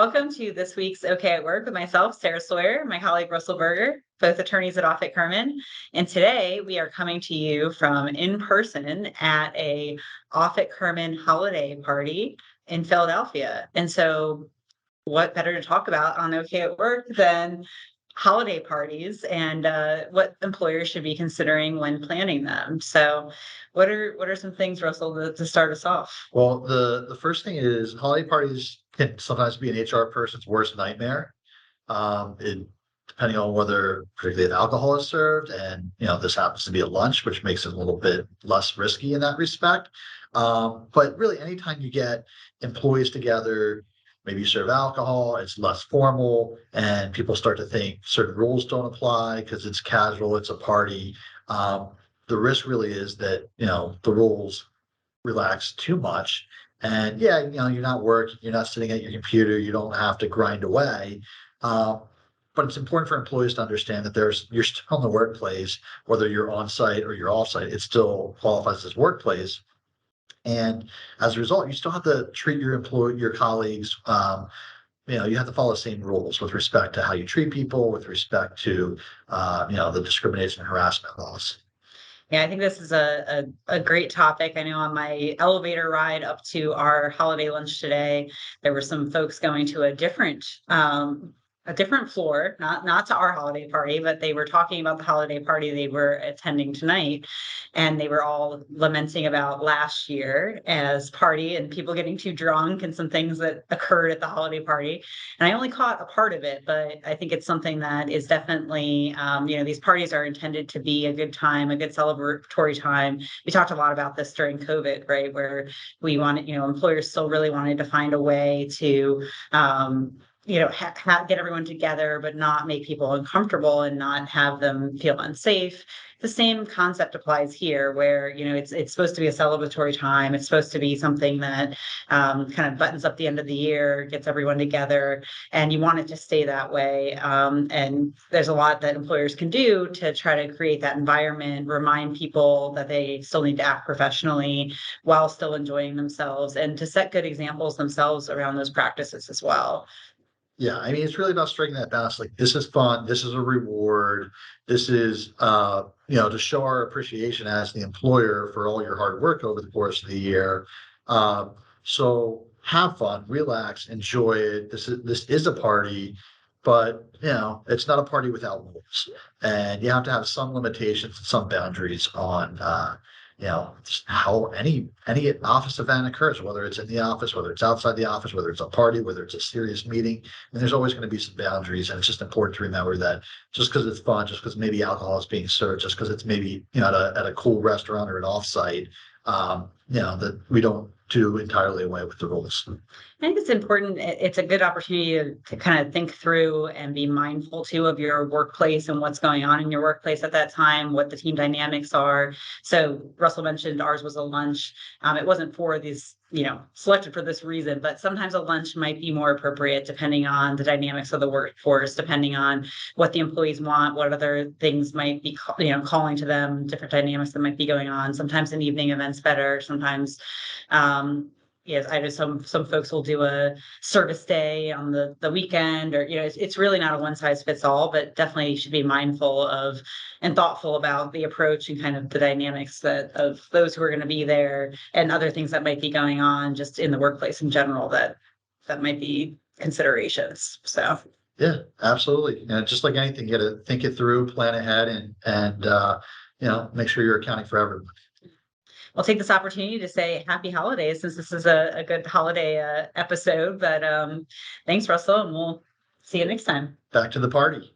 Welcome to this week's OK at Work with myself, Sarah Sawyer, my colleague Russell Berger, both attorneys at Offit Kurman. And today we are coming to you from in person at a Offit Kurman holiday party in Philadelphia. And so what better to talk about on OK at Work than holiday parties and what employers should be considering when planning them. So what are some things, Russell, to start us off? Well, the first thing is holiday parties can sometimes be an HR person's worst nightmare. Depending on whether particularly if alcohol is served, and this happens to be a lunch, which makes it a little bit less risky in that respect. But really, anytime you get employees together, maybe you serve alcohol, it's less formal, and people start to think certain rules don't apply because it's casual, it's a party. The risk really is that the rules relax too much. And yeah, you're not working, you're not sitting at your computer, you don't have to grind away. Uh, but it's important for employees to understand that you're still in the workplace, whether you're on site or you're off site, it still qualifies as workplace. And as a result, you still have to treat your colleagues. You have to follow the same rules with respect to how you treat people, with respect to the discrimination and harassment laws. Yeah, I think this is a great topic. I know on my elevator ride up to our holiday lunch today, there were some folks going to a different floor, not to our holiday party, but they were talking about the holiday party they were attending tonight, and they were all lamenting about last year as party and people getting too drunk and some things that occurred at the holiday party. And I only caught a part of it, but I think it's something that is definitely, these parties are intended to be a good time, a good celebratory time. We talked a lot about this during COVID, right? Where we wanted, employers still really wanted to find a way to, get everyone together, but not make people uncomfortable and not have them feel unsafe. The same concept applies here, where it's supposed to be a celebratory time. It's supposed to be something that kind of buttons up the end of the year, gets everyone together, and you want it to stay that way. And there's a lot that employers can do to try to create that environment, remind people that they still need to act professionally while still enjoying themselves, and to set good examples themselves around those practices as well. Yeah, I mean, it's really about striking that balance. Like, this is fun. This is a reward. This is, to show our appreciation as the employer for all your hard work over the course of the year. So have fun, relax, enjoy it. This is a party, but it's not a party without rules, and you have to have some limitations, some boundaries on, just how any office event occurs, whether it's in the office, whether it's outside the office, whether it's a party, whether it's a serious meeting. And there's always going to be some boundaries, and it's just important to remember that just because it's fun, just because maybe alcohol is being served, just because it's maybe at a cool restaurant or an offsite, that we don't do entirely away with the rules. I think it's important. It's a good opportunity to kind of think through and be mindful too of your workplace and what's going on in your workplace at that time, what the team dynamics are. So Russell mentioned ours was a lunch. It wasn't for these, selected for this reason, but sometimes a lunch might be more appropriate depending on the dynamics of the workforce, depending on what the employees want, what other things might be, calling to them, different dynamics that might be going on. Sometimes an evening event's better. Sometimes, yes, I know some folks will do a service day on the weekend, or it's really not a one size fits all, but definitely you should be mindful of and thoughtful about the approach and kind of the dynamics of those who are going to be there, and other things that might be going on just in the workplace in general that might be considerations. So Yeah, absolutely. And just like anything, you got to think it through, plan ahead, and make sure you're accounting for everyone. I'll take this opportunity to say happy holidays, since this is a good holiday episode. But thanks, Russell, and we'll see you next time. Back to the party.